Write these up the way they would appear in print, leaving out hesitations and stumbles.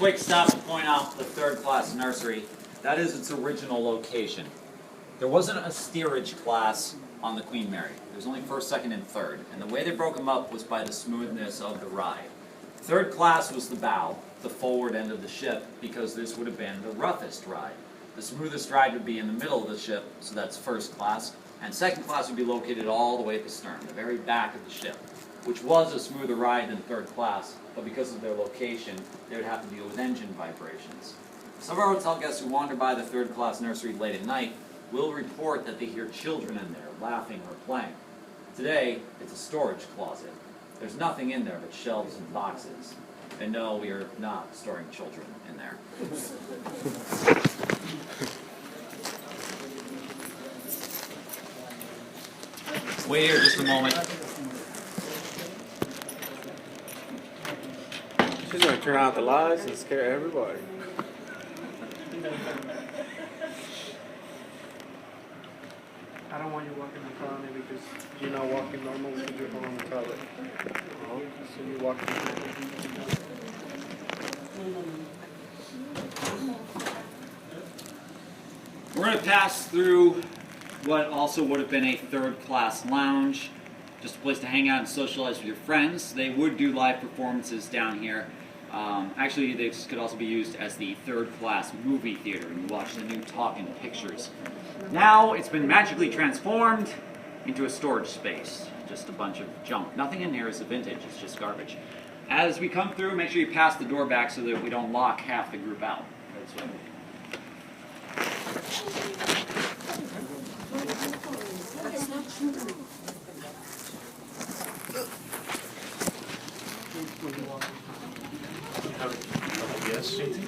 quick stop to point out the third class nursery. That is its original location. There wasn't a steerage class on the Queen Mary. There was only first, second, and third. And the way they broke them up was by the smoothness of the ride. Third class was the bow, the forward end of the ship, because this would have been the roughest ride. The smoothest ride would be in the middle of the ship, so that's first class. And second class would be located all the way at the stern, the very back of the ship, which was a smoother ride than third class, but because of their location, they would have to deal with engine vibrations. Some of our hotel guests who wander by the third class nursery late at night will report that they hear children in there laughing or playing. Today, it's a storage closet. There's nothing in there but shelves and boxes. And no, we are not storing children in there. Wait here just a moment. She's gonna turn out the lights and scare everybody. I don't want you walking in front of me because you're not walking normal because you're going on the toilet. Oh, so you're walking in front of me. We're going to pass through what also would have been a third-class lounge, just a place to hang out and socialize with your friends. They would do live performances down here. Actually, this could also be used as the third-class movie theater, and you watch the new Talking Pictures. Now, it's been magically transformed into a storage space. Just a bunch of junk. Nothing in here is a vintage, it's just garbage. As we come through, make sure you pass the door back so that we don't lock half the group out. Yes, JT?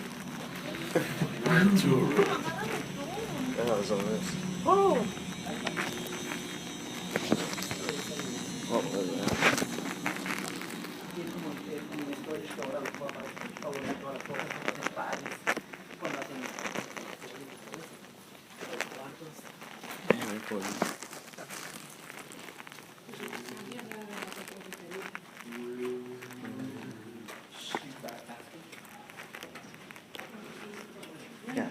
That was on this. Oh! Oh, there we go. Yeah, recording. Yeah.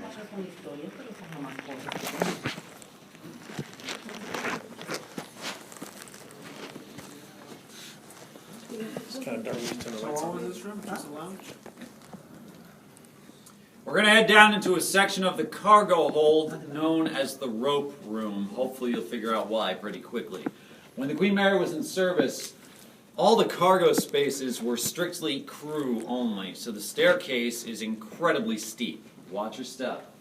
It's kind of dark. So what was this room? Just a lounge? We're going to head down into a section of the cargo hold known as the rope room. Hopefully you'll figure out why pretty quickly. When the Queen Mary was in service, all the cargo spaces were strictly crew only, so the staircase is incredibly steep. Watch your step.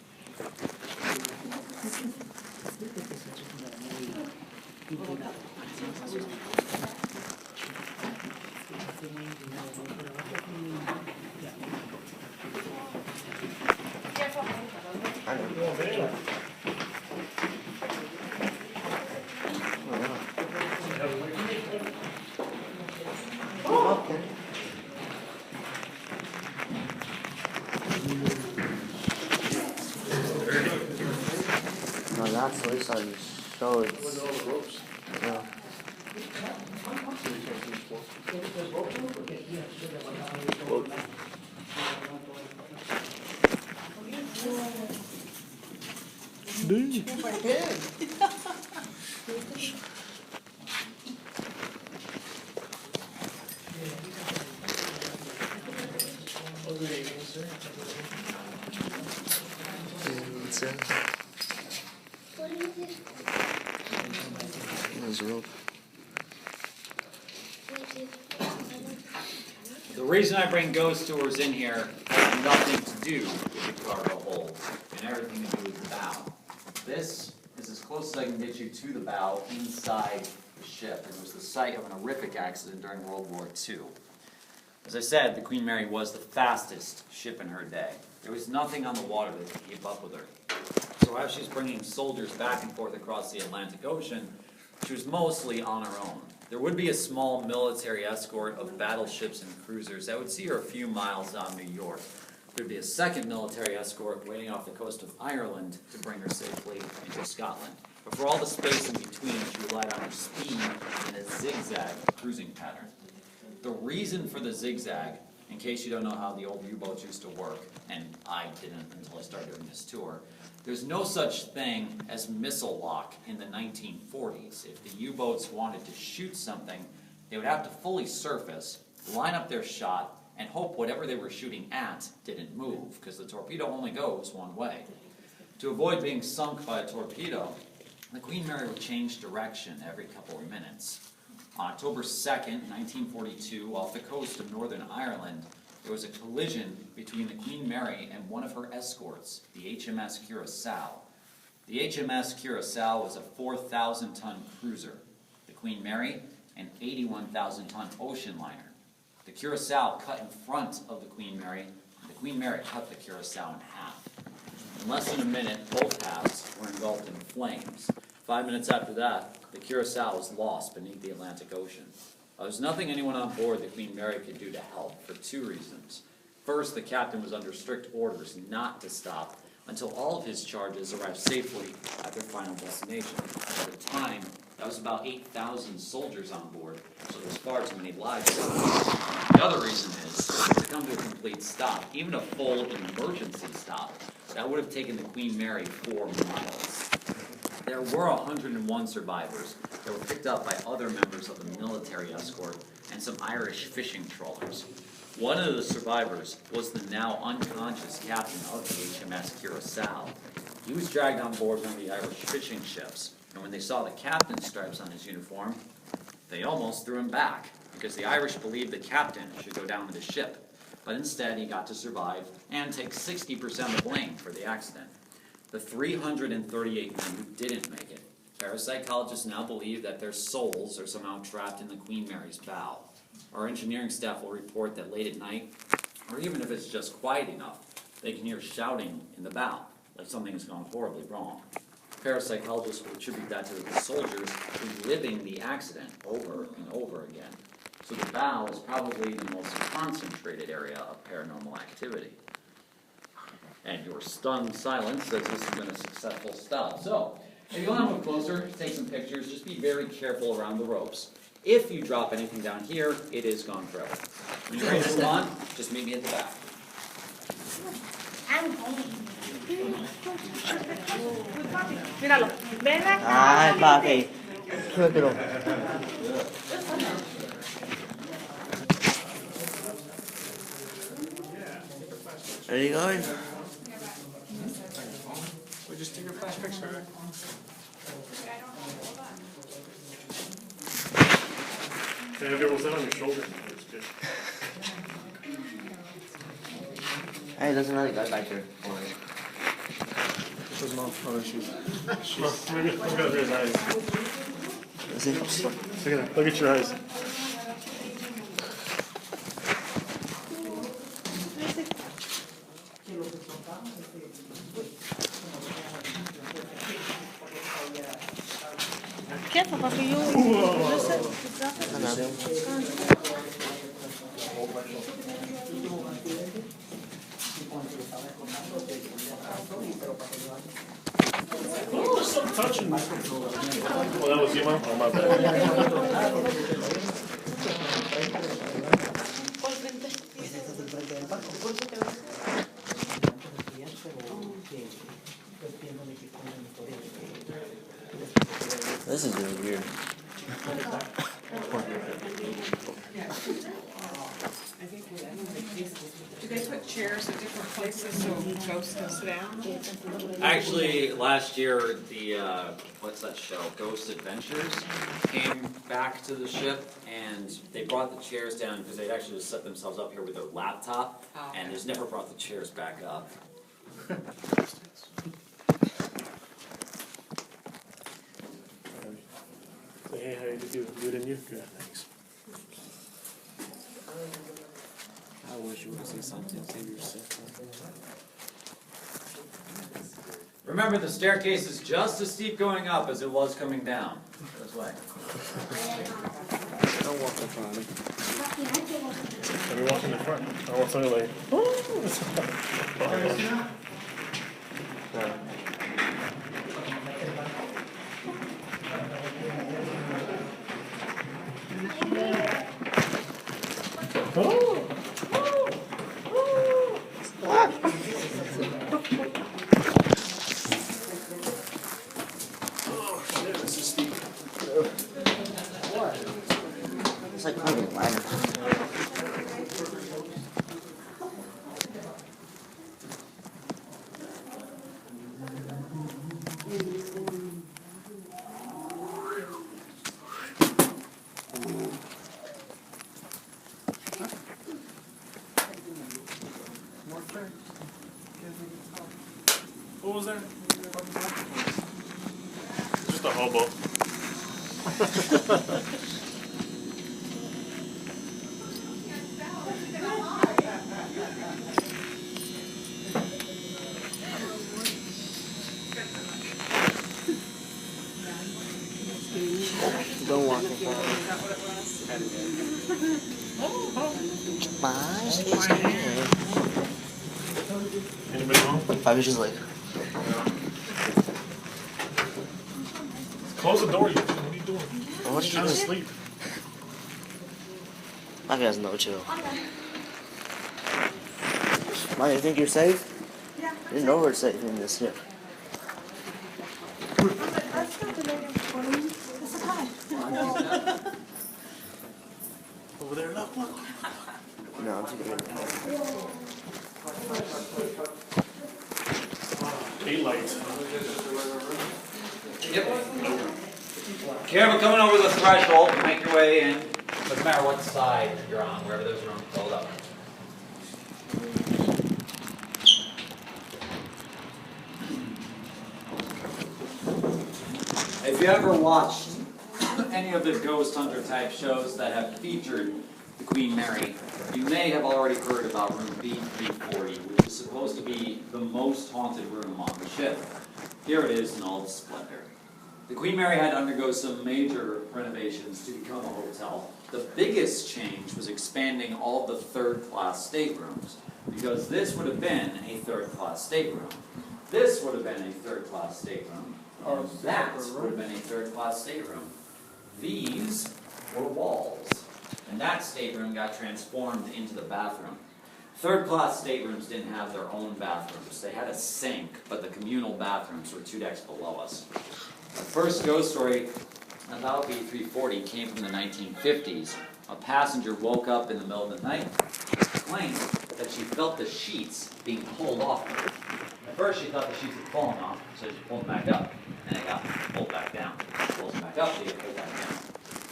No, that's what it's on show. It's, yeah. It's in. There's a rope. The reason I bring ghost tours in here has nothing to do with the cargo hold and everything to do with the bow. This is as close as I can get you to the bow inside the ship. It was the site of an horrific accident during World War II. As I said, the Queen Mary was the fastest ship in her day. There was nothing on the water that could keep up with her. So as she's bringing soldiers back and forth across the Atlantic Ocean, she was mostly on her own. There would be a small military escort of battleships and cruisers that would see her a few miles out of New York. There'd be a second military escort waiting off the coast of Ireland to bring her safely into Scotland. But for all the space in between, she relied on her speed and a zigzag cruising pattern. The reason for the zigzag In case you don't know how the old U-boats used to work, and I didn't until I started doing this tour, there's no such thing as missile lock in the 1940s. If the U-boats wanted to shoot something, they would have to fully surface, line up their shot, and hope whatever they were shooting at didn't move, because the torpedo only goes one way. To avoid being sunk by a torpedo, the Queen Mary would change direction every couple of minutes. On October 2nd, 1942, off the coast of Northern Ireland, there was a collision between the Queen Mary and one of her escorts, the HMS Curaçao. The HMS Curaçao was a 4,000-ton cruiser. The Queen Mary, an 81,000-ton ocean liner. The Curaçao cut in front of the Queen Mary, and the Queen Mary cut the Curaçao in half. In less than a minute, both halves were engulfed in flames. 5 minutes after that, the Curaçao was lost beneath the Atlantic Ocean. There was nothing anyone on board the Queen Mary could do to help, for two reasons. First, the captain was under strict orders not to stop until all of his charges arrived safely at their final destination. At the time, that was about 8,000 soldiers on board, so there's far too many lives. The other reason is, to come to a complete stop, even a full emergency stop, that would have taken the Queen Mary 4 miles. There were 101 survivors that were picked up by other members of the military escort and some Irish fishing trawlers. One of the survivors was the now unconscious captain of the HMS Curaçao. He was dragged on board one of the Irish fishing ships, and when they saw the captain's stripes on his uniform, they almost threw him back, because the Irish believed the captain should go down with the ship. But instead, he got to survive and take 60% of the blame for the accident. The 338 men who didn't make it, parapsychologists now believe that their souls are somehow trapped in the Queen Mary's bow. Our engineering staff will report that late at night, or even if it's just quiet enough, they can hear shouting in the bow, like something has gone horribly wrong. Parapsychologists will attribute that to the soldiers reliving the accident over and over again. So the bow is probably the most concentrated area of paranormal activity. And your stunned silence says this has been a successful stop. So, if you want to move closer, take some pictures, just be very careful around the ropes. If you drop anything down here, it is gone forever. When you're ready to move on, just meet me at the back. Míralo. Ven acá. Ay, papi. Suéltelo. Are you going? We just take a flash picture. Can I dribble that on your shoulder? That's good. Hey, there's another guy back there. This is mom. Oh, she's. Look at his eyes. Is it? Look at that. Look at your eyes. Careful, Papa, you Oh, something touching me. Oh, that was you, Mom? Oh, my bad. This is really weird. Do they put chairs at different places so ghosts can sit down? Actually, last year, the, what's that show, Ghost Adventures, came back to the ship, and they brought the chairs down because they'd actually just set themselves up here with their laptop, and just never brought the chairs back up. Hey, how you do? Good and you? Good, thanks. I wish you would say something. Save yourself. Remember, the staircase is just as steep going up as it was coming down. This way. Don't walk in front of me. Let me walk in the front. I want something like. Oh! What was that? Just a hobo. Don't walk in front Anybody home? I was just like, Close the door, you. What are you doing? what you Trying to doing? sleep. My guy's no chill. Man, you think you're safe? Yeah. You're nowhere safe in this here. Let's go to the It's okay. Over there, look, look. No, I'm taking it. Daylight. Yep. Careful coming over the threshold, make your way in. Doesn't matter what side you're on, wherever there's room, hold up. If you ever watched any of the ghost hunter type shows that have featured the Queen Mary, you may have already heard about room B340, which is supposed to be the most haunted room on the ship. Here it is in all its splendor. The Queen Mary had to undergo some major renovations to become a hotel. The biggest change was expanding all the third-class staterooms, because this would have been a third-class stateroom. This would have been a third-class stateroom. And that would have been a third-class stateroom. These were walls. And that stateroom got transformed into the bathroom. Third-class staterooms didn't have their own bathrooms. They had a sink, but the communal bathrooms were 2 decks below us. The first ghost story about B340 came from the 1950s. A passenger woke up in the middle of the night and claimed that she felt the sheets being pulled off her. At first she thought the sheets had fallen off, so she pulled them back up, and they got pulled back down. She pulls them back up, they get pulled back down.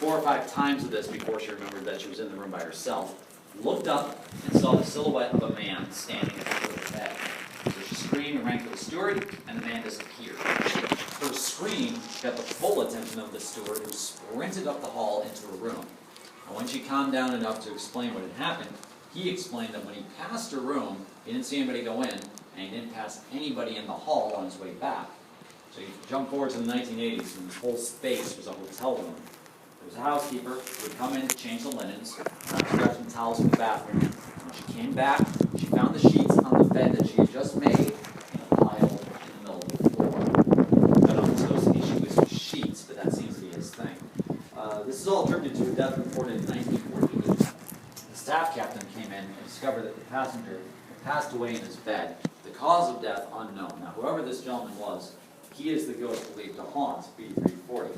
4 or 5 times of this before she remembered that she was in the room by herself. Looked up and saw the silhouette of a man standing at the foot of the bed. So she screamed and ran for the steward, and the man disappeared. Her scream got the full attention of the steward, who sprinted up the hall into her room. And when she calmed down enough to explain what had happened, he explained that when he passed her room, he didn't see anybody go in, and he didn't pass anybody in the hall on his way back. So you jump forward to the 1980s, and this whole space was a hotel room. There was a housekeeper who would come in to change the linens, grab some towels from the bathroom. When she came back, she found the sheets on the bed that she had just made in a pile in the middle of the floor. I don't know if it's supposed to be she was sheets, but that seems to be his thing. This is all attributed to a death reported in 1948. The staff captain came in and discovered that the passenger had passed away in his bed. The cause of death unknown. Now, whoever this gentleman was, he is the ghost believed to haunt B340.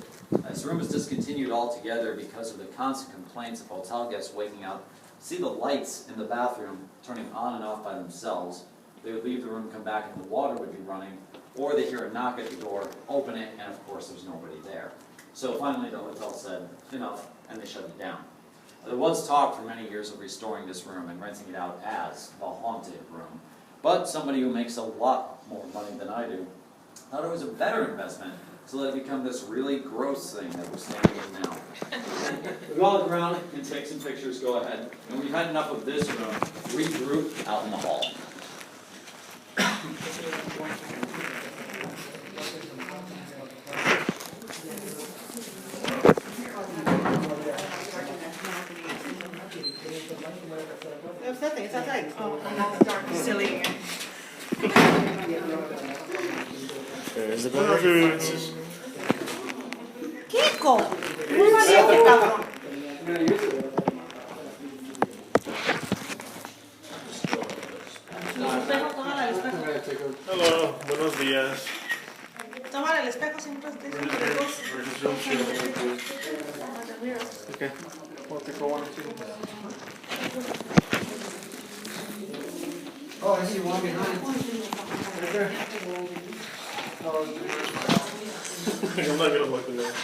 This room was discontinued altogether because of the constant complaints of hotel guests waking up, see the lights in the bathroom turning on and off by themselves. They would leave the room, come back, and the water would be running, or they hear a knock at the door, open it, and of course there's nobody there. So finally the hotel said, enough, and they shut it down. There was talk for many years of restoring this room and renting it out as the haunted room. But somebody who makes a lot more money than I do thought it was a better investment to let it become this really gross thing that we're standing in now. We all look around and take some pictures, go ahead. And we've had enough of this room, regroup out in the hall. It's outside. Oh, dark. Silly. There's the bed. Kiko! Muy valiente, cabrón. Tómale el espejo. Hello, buenos días. Tómale el espejo siempre. Okay. We'll take a 1 or 2. Oh, I see one behind. Right there. I'm not gonna look at that.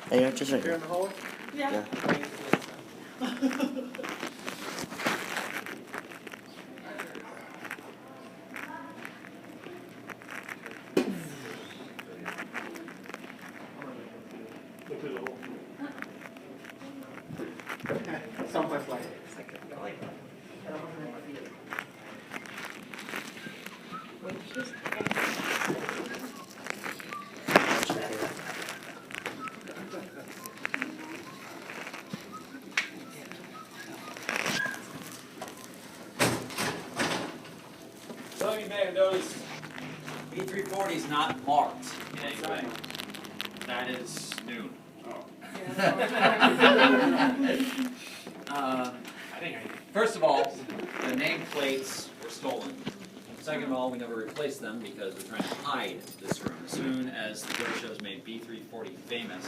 Hey, just right Here here. in the hallway? Yeah. Look through the hole. Someplace like Some of you may have noticed B340 is not marked in any way. That is noon. First of all, the nameplates were stolen. Second of all, we never replaced them because we're trying to hide this room. As soon as the drone shows made B340 famous,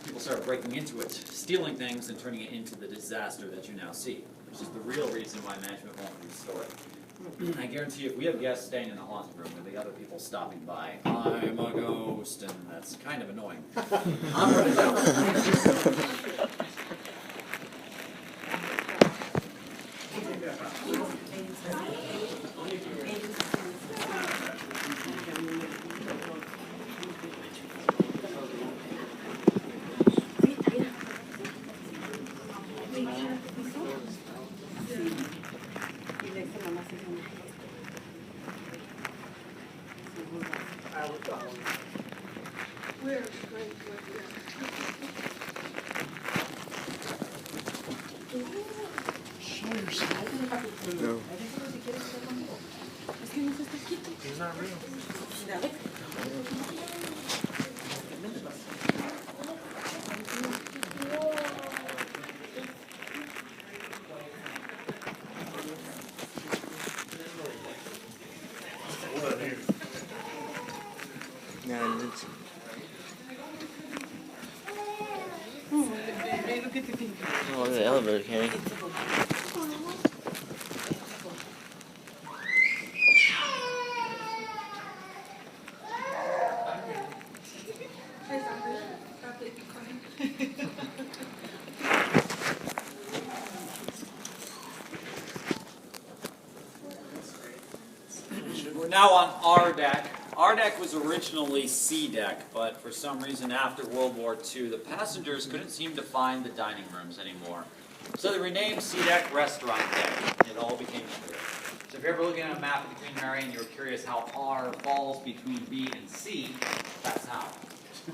people started breaking into it, stealing things, and turning it into the disaster that you now see, which is the real reason why management won't restore it. I guarantee you, if we have guests staying in the haunted room, there'll be other people stopping by. I'm a ghost, and that's kind of annoying. I'm running down. he's not real. Hold on here. Yeah, it's oh, the elevator, Kenny. We're now on R deck. R deck was originally C deck, but for some reason after World War II, the passengers couldn't seem to find the dining rooms anymore. So they renamed C deck Restaurant Deck. It all became clear. So if you're ever looking at a map of the Queen Mary and you're curious how R falls between B and C, that's how.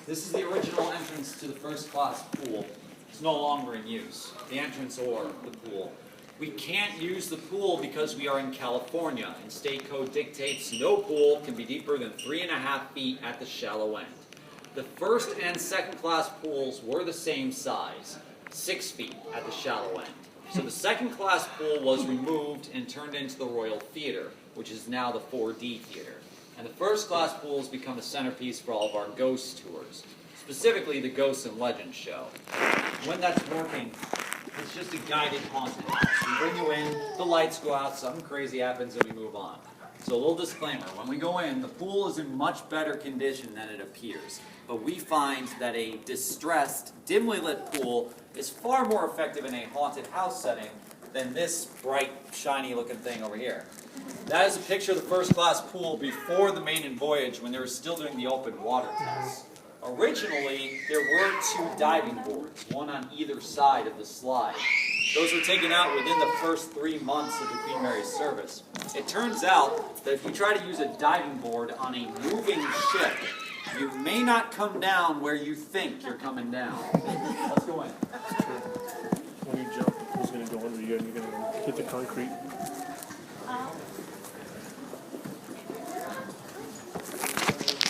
This is the original entrance to the first class pool. It's no longer in use, the entrance or the pool. We can't use the pool because we are in California, and state code dictates no pool can be deeper than 3.5 feet at the shallow end. The first and second class pools were the same size, 6 feet at the shallow end. So the second class pool was removed and turned into the Royal Theater, which is now the 4D Theater. And the first class pool has become a centerpiece for all of our ghost tours, specifically the Ghosts and Legends show. When that's working, it's just a guided haunted house. We bring you in, the lights go out, something crazy happens, and we move on. So a little disclaimer, when we go in, the pool is in much better condition than it appears. But we find that a distressed, dimly lit pool is far more effective in a haunted house setting than this bright, shiny looking thing over here. That is a picture of the first class pool before the maiden voyage when they were still doing the open water tests. Originally, there were 2 diving boards, one on either side of the slide. Those were taken out within the first 3 months of the Queen Mary's service. It turns out that if you try to use a diving board on a moving ship, you may not come down where you think you're coming down. Let's go in. When you jump, who's going to go under you and you're going to hit the concrete?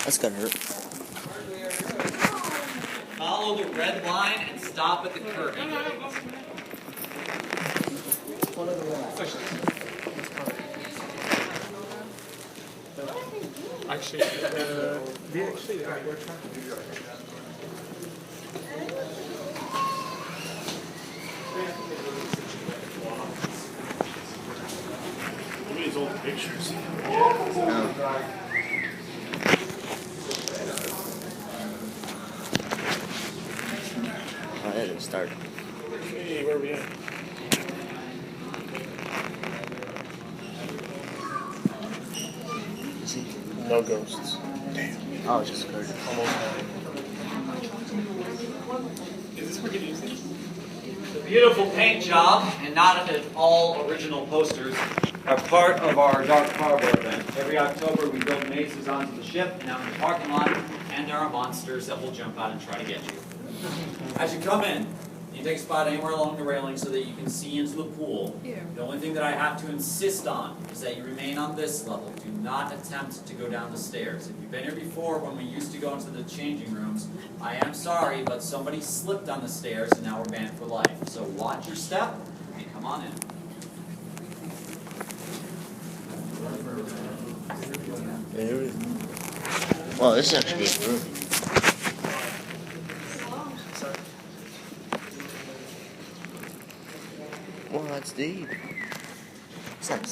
That's gonna hurt. Follow the red line and stop at the curving. Actually, we're trying to do that. Look at these old pictures. That didn't start. Hey, where are we at? Is he? No ghosts. Oh, it's just Curtis. Almost nine. The beautiful paint job, and not at all original posters, are part of our Dark Harbor event. Every October we build mazes onto the ship and out in the parking lot, and there are monsters that will jump out and try to get you. As you come in, you take a spot anywhere along the railing so that you can see into the pool. Yeah. The only thing that I have to insist on is that you remain on this level. Do not attempt to go down the stairs. If you've been here before when we used to go into the changing rooms, I am sorry, but somebody slipped on the stairs and now we're banned for life. So watch your step and come on in. Well, this is actually a good room. Well, that's deep. It's like